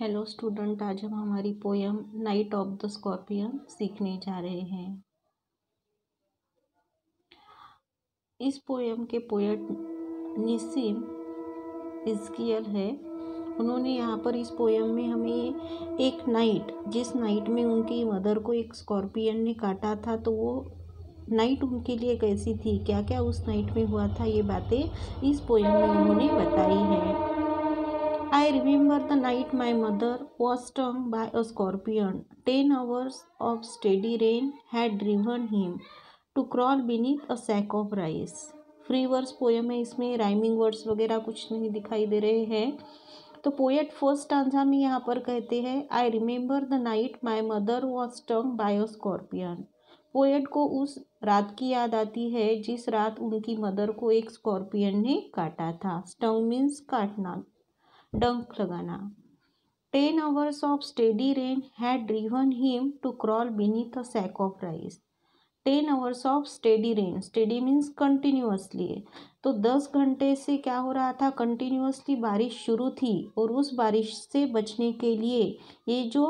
Hello student, आज हम हमारी poem night of the scorpion सीखने जा रहे हैं। इस पोयम के पोएट निस्सिम इज़कियल है। उन्होंने यहाँ पर इस पोयम में हमें एक नाइट, जिस नाइट में उनकी मदर को एक स्कॉर्पियन ने काटा था, तो वो नाइट उनके लिए कैसी थी, क्या क्या उस नाइट में हुआ था, ये बातें इस पोयम में उन्होंने बताई है। I remember the night my mother was stung by a scorpion. 10 hours of steady rain had driven him to crawl beneath a sack of rice. Free verse poem है, इसमें राइमिंग वर्ड्स वगैरह कुछ नहीं दिखाई दे रहे हैं। तो पोएट फर्स्ट स्टांजा में यहाँ पर कहते हैं, I remember the night my mother was stung by a scorpion. Poet को उस रात की याद आती है जिस रात उनकी मदर को एक स्कॉर्पियन ने काटा था। स्टंग मीन्स काटना, डंक लगाना। 10 hours of steady rain had driven him to crawl beneath a sack of rice. 10 hours of steady rain, steady means continuously। तो 10 घंटे से क्या हो रहा था, कंटिन्यूसली बारिश शुरू थी, और उस बारिश से बचने के लिए ये जो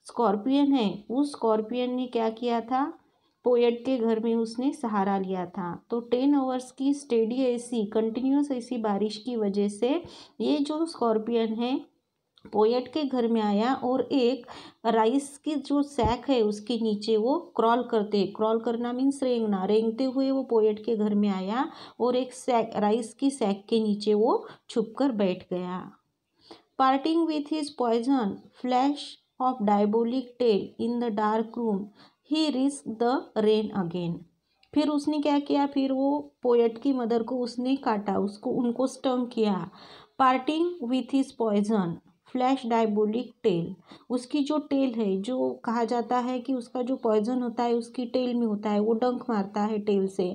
स्कॉर्पियन है, उस स्कॉर्पियन ने क्या किया था, पोएट के घर में उसने सहारा लिया था। तो 10 आवर्स की स्टेडी ऐसी कंटिन्यूस ऐसी बारिश की वजह से ये जो स्कॉर्पियन है पोएट के घर में आया, और एक राइस की जो सैक है उसके नीचे वो क्रॉल करना मीन्स रेंगना, रेंगते हुए वो पोएट के घर में आया और एक सैक, राइस की सैक के नीचे वो छुप कर बैठ गया। Parting with his poison flesh of diabolic tail in the dark room he risk the rain again. फिर उसने क्या किया, फिर वो पोएट की मदर को उसने काटा, उनको स्टंग किया। Parting with his poison flesh diabolic tail, उसकी जो टेल है, जो कहा जाता है कि उसका जो पॉइजन होता है उसकी टेल में होता है, वो डंक मारता है टेल से।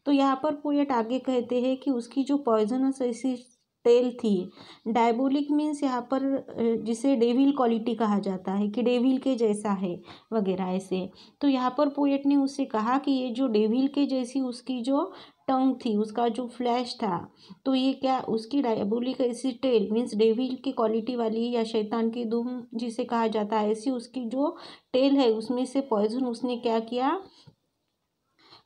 तो यहाँ पर पोएट आगे कहते हैं कि उसकी जो पॉइजनस ऐसी टेल थी, डायबोलिक मीन्स यहाँ पर जिसे डेविल क्वालिटी कहा जाता है कि डेविल के जैसा है वगैरह ऐसे। तो यहाँ पर पोएट ने उससे कहा कि ये जो डेविल के जैसी उसकी जो टंग थी, उसका जो फ्लैश था, तो ये क्या, उसकी डायबोलिक ऐसी टेल मीन्स डेविल की क्वालिटी वाली या शैतान की दुम जिसे कहा जाता है, ऐसी उसकी जो टेल है उसमें से पॉइजन उसने क्या किया,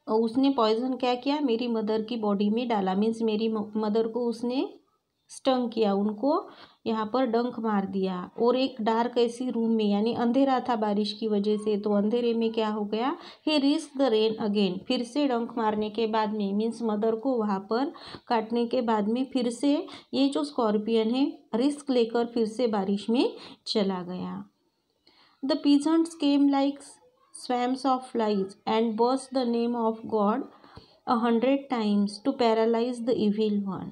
उसने पॉइजन क्या किया, मेरी मदर की बॉडी में डाला, मीन्स मेरी मदर को उसने स्टंग किया, उनको यहाँ पर डंक मार दिया। और एक डार्क ऐसी रूम में, यानी अंधेरा था बारिश की वजह से, तो अंधेरे में क्या हो गया, ही रिस्क द रेन अगेन, फिर से डंक मारने के बाद में मीन्स मदर को वहाँ पर काटने के बाद में फिर से ये जो स्कॉर्पियन है रिस्क लेकर फिर से बारिश में चला गया। The peasants came like swamps of flies and burst the name of God 100 times to paralyze the evil one।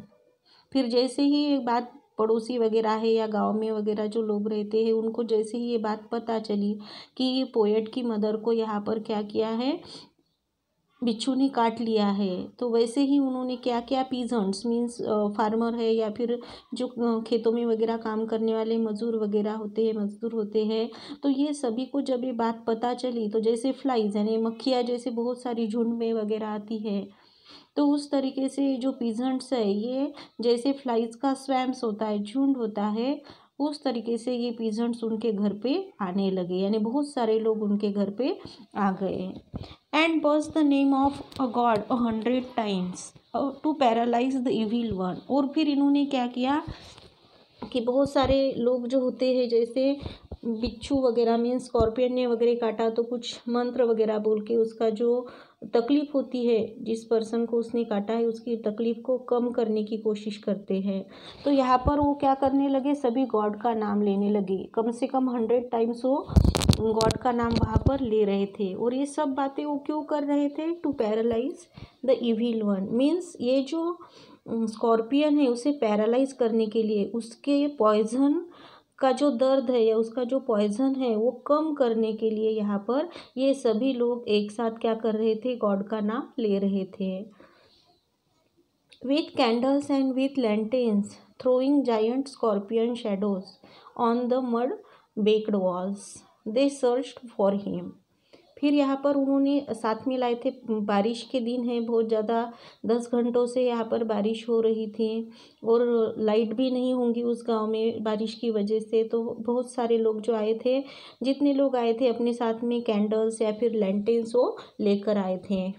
फिर जैसे ही ये बात पड़ोसी वगैरह है या गांव में वगैरह जो लोग रहते हैं, उनको जैसे ही ये बात पता चली कि ये पोएट की मदर को यहाँ पर क्या किया है, बिच्छू ने काट लिया है, तो वैसे ही उन्होंने क्या किया, पीजेंट्स मीन्स फार्मर है या फिर जो खेतों में वगैरह काम करने वाले मजदूर वगैरह होते हैं, मजदूर होते हैं, तो ये सभी को जब ये बात पता चली, तो जैसे फ्लाइज यानी मक्खियाँ जैसे बहुत सारी झुंड में वगैरह आती है, तो उस तरीके से जो पीजेंट्स है, ये जैसे फ्लाइज का स्वैम्स होता है, झुंड होता है, उस तरीके से ये पीजेंट्स उनके घर पे आने लगे, यानी बहुत सारे लोग उनके घर पे आ गए। एंड बर्स the name of a God 100 times to paralyse the evil one. और फिर इन्होंने क्या किया कि बहुत सारे लोग जो होते हैं, जैसे बिच्छू वगैरह मीन्स स्कॉर्पियन ने वगैरह काटा, तो कुछ मंत्र वगैरह बोल के उसका जो तकलीफ़ होती है, जिस पर्सन को उसने काटा है उसकी तकलीफ़ को कम करने की कोशिश करते हैं। तो यहाँ पर वो क्या करने लगे, सभी गॉड का नाम लेने लगे, कम से कम 100 times वो गॉड का नाम वहाँ पर ले रहे थे। और ये सब बातें वो क्यों कर रहे थे, to paralyse the evil one means ये जो स्कॉर्पियन है उसे पैरालाइज करने के लिए, उसके पॉइजन का जो दर्द है या उसका जो पॉइजन है वो कम करने के लिए यहाँ पर ये सभी लोग एक साथ क्या कर रहे थे, गॉड का नाम ले रहे थे। With candles and with lanterns throwing giant scorpion shadows on the mud baked walls, they searched for him। फिर यहाँ पर उन्होंने साथ में लाए थे, बारिश के दिन है, बहुत ज़्यादा 10 घंटों से यहाँ पर बारिश हो रही थी और लाइट भी नहीं होंगी उस गांव में बारिश की वजह से। तो बहुत सारे लोग जो आए थे, जितने लोग आए थे अपने साथ में कैंडल्स या फिर लैंटेन्स वो लेकर आए थे।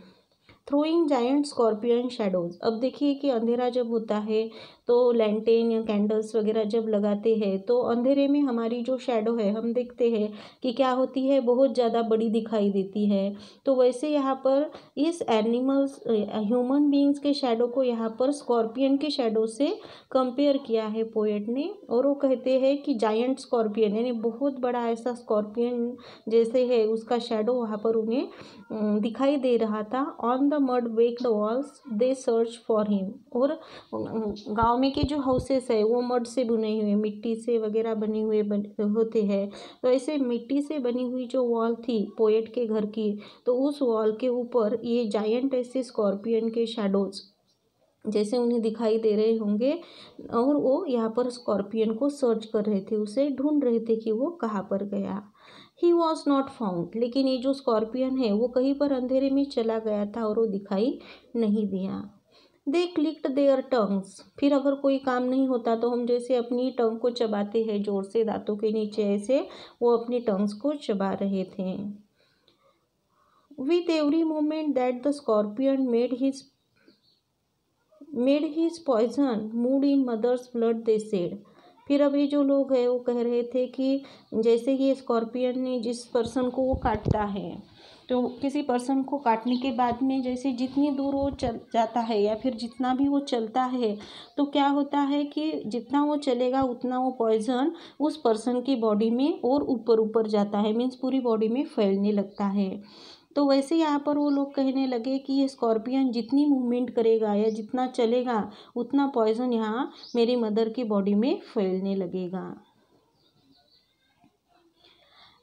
Throwing giant scorpion shadows. अब देखिए कि अंधेरा जब होता है तो लैंटेन या कैंडल्स वगैरह जब लगाते हैं तो अंधेरे में हमारी जो शेडो है हम देखते हैं कि क्या होती है, बहुत ज़्यादा बड़ी दिखाई देती है। तो वैसे यहाँ पर इस एनिमल्स ह्यूमन बीइंग्स के शेडो को यहाँ पर स्कॉर्पियन के शेडो से कंपेयर किया है पोएट ने। और वो कहते हैं कि जायंट स्कॉर्पियन यानी बहुत बड़ा ऐसा स्कॉर्पियन जैसे है उसका शेडो वहाँ पर उन्हें दिखाई दे रहा था। On the mud baked walls they search for him. और गांव में के जो हाउसेस है वो मड से बुने हुए, मिट्टी से वगैरह बने हुए होते हैं। तो ऐसे मिट्टी से बनी हुई जो वॉल थी पोएट के घर की, तो उस वॉल के ऊपर ये जायंट ऐसे स्कॉर्पियन के शैडोज जैसे उन्हें दिखाई दे रहे होंगे और वो यहाँ पर स्कॉर्पियन को सर्च कर रहे थे, उसे ढूंढ रहे थे कि वो कहाँ पर गया। He was not found. लेकिन ये जो स्कॉर्पियन है वो कहीं पर अंधेरे में चला गया था और वो दिखाई नहीं दिया। दे क्लिक्ड देयर टंग्स। फिर अगर कोई काम नहीं होता तो हम जैसे अपनी टंग को चबाते हैं जोर से दांतों के नीचे, ऐसे वो अपनी टंग्स को चबा रहे थे। With every moment that the scorpion made his poison moved in mother's blood they said. फिर अब ये जो लोग हैं वो कह रहे थे कि जैसे ये स्कॉर्पियन ने जिस पर्सन को वो काटता है, तो किसी पर्सन को काटने के बाद में जैसे जितनी दूर वो चल जाता है या फिर जितना भी वो चलता है, तो क्या होता है कि जितना वो चलेगा उतना वो पॉइजन उस पर्सन की बॉडी में और ऊपर ऊपर जाता है, मीन्स पूरी बॉडी में फैलने लगता है। तो वैसे यहाँ पर वो लोग कहने लगे कि ये स्कॉर्पियन जितनी मूवमेंट करेगा या जितना चलेगा उतना पॉइजन यहाँ मेरी मदर की बॉडी में फैलने लगेगा।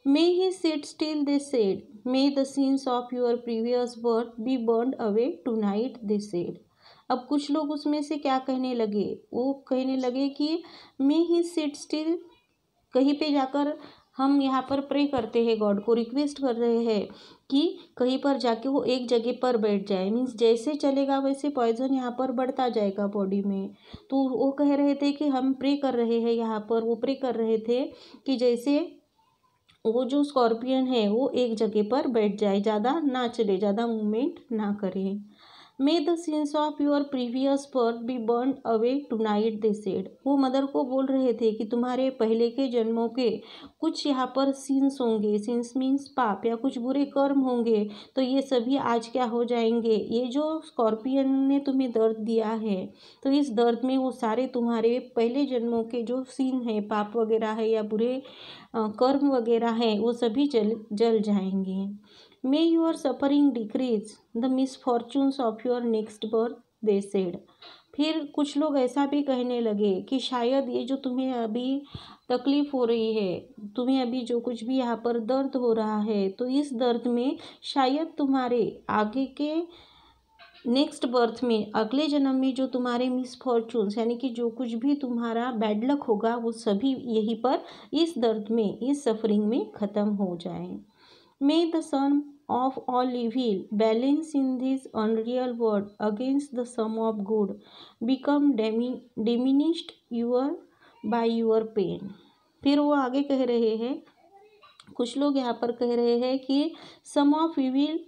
May he sit still, they said. May the sins of your previous birth be burned away tonight, they said. अब कुछ लोग उसमें से क्या कहने लगे, वो कहने लगे कि may he sit still, कहीं पे जाकर हम यहाँ पर प्रे करते हैं, गॉड को रिक्वेस्ट कर रहे हैं कि कहीं पर जाके वो एक जगह पर बैठ जाए, मीन्स जैसे चलेगा वैसे पॉइजन यहाँ पर बढ़ता जाएगा बॉडी में। तो वो कह रहे थे कि हम प्रे कर रहे हैं, यहाँ पर वो प्रे कर रहे थे कि जैसे वो जो स्कॉर्पियन है वो एक जगह पर बैठ जाए, ज़्यादा ना चले, ज़्यादा मूवमेंट ना करे। May the sins of your previous birth be burn away tonight, they said. वो मदर को बोल रहे थे कि तुम्हारे पहले के जन्मों के कुछ यहाँ पर सिंस होंगे, सिंस मीन्स पाप या कुछ बुरे कर्म होंगे, तो ये सभी आज क्या हो जाएंगे। ये जो स्कॉर्पियन ने तुम्हें दर्द दिया है, तो इस दर्द में वो सारे तुम्हारे पहले जन्मों के जो सीन है, पाप वगैरह है या बुरे कर्म वगैरह हैं, वो सभी जल जाएंगे। मे your suffering decrease the misfortunes of your next birth, they said. फिर कुछ लोग ऐसा भी कहने लगे कि शायद ये जो तुम्हें अभी तकलीफ़ हो रही है, तुम्हें अभी जो कुछ भी यहाँ पर दर्द हो रहा है, तो इस दर्द में शायद तुम्हारे आगे के नेक्स्ट बर्थ में, अगले जन्म में जो तुम्हारे मिसफॉर्चून्स यानी कि जो कुछ भी तुम्हारा बैड लक होगा वो सभी यहीं पर इस दर्द में, इस सफरिंग में ख़त्म हो जाए। May the son of all evil balance in this unreal world against the sum of good become diminished your by your pain. फिर वो आगे कह रहे हैं, कुछ लोग यहाँ पर कह रहे हैं कि sum of evil,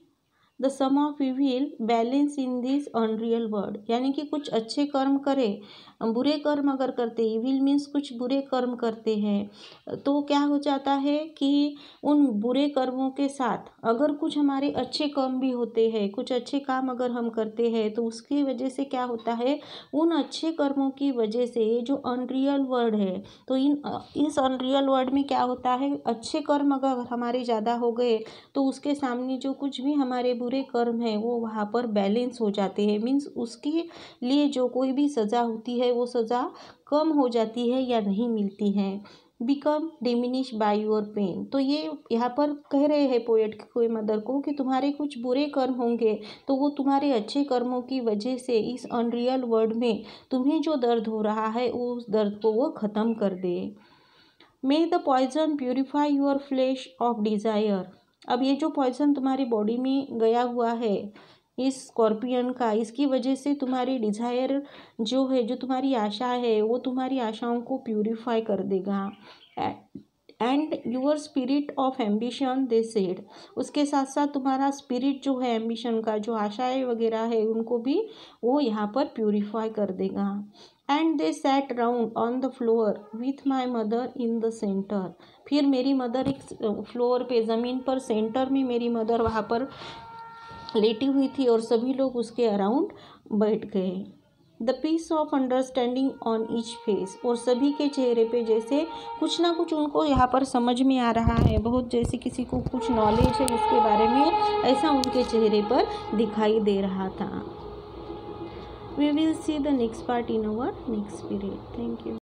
the sum of evil balance in this unreal world, यानी कि कुछ अच्छे कर्म करें, बुरे कर्म अगर करते, इविल मीन्स कुछ बुरे कर्म करते हैं, तो क्या हो जाता है कि उन बुरे कर्मों के साथ अगर कुछ हमारे अच्छे कर्म भी होते हैं, कुछ अच्छे काम अगर हम करते हैं, तो उसकी वजह से क्या होता है, उन अच्छे कर्मों की वजह से ये जो अनरियल वर्ल्ड है, तो इस अनरियल वर्ल्ड में क्या होता है, अच्छे कर्म अगर हमारे ज़्यादा हो गए तो उसके सामने जो कुछ भी हमारे बुरे कर्म है वो वहाँ पर बैलेंस हो जाते हैं, मीन्स उसके लिए जो कोई भी सज़ा होती है वो सज़ा कम हो जाती है या नहीं मिलती है। Become diminish by your pain. तो ये यहाँ पर कह रहे हैं पोएट कोई मदर को कि तुम्हारे कुछ बुरे कर्म होंगे तो वो तुम्हारे अच्छे कर्मों की वजह से इस अनरियल वर्ल्ड में तुम्हें जो दर्द हो रहा है उस दर्द को वो ख़त्म कर दे। May the poison purify your flesh of desire. अब ये जो पॉइजन तुम्हारी बॉडी में गया हुआ है इस स्कॉर्पियन का, इसकी वजह से तुम्हारी डिज़ायर जो है, जो तुम्हारी आशा है, वो तुम्हारी आशाओं को प्यूरिफाई कर देगा। And your spirit of ambition they said, उसके साथ साथ तुम्हारा स्पिरिट जो है एम्बिशन का, जो आशाएं वगैरह है, उनको भी वो यहाँ पर प्यूरिफाई कर देगा। And they sat round on the floor with my mother in the centre, फिर मेरी मदर एक फ्लोर पे, ज़मीन पर सेंटर में मेरी मदर वहाँ पर लेटी हुई थी और सभी लोग उसके अराउंड बैठ गए। The peace of understanding on each face, और सभी के चेहरे पे जैसे कुछ ना कुछ उनको यहाँ पर समझ में आ रहा है, बहुत जैसे किसी को कुछ नॉलेज है इसके बारे में, ऐसा उनके चेहरे पर दिखाई दे रहा था। We will see the next part in our next period. Thank you.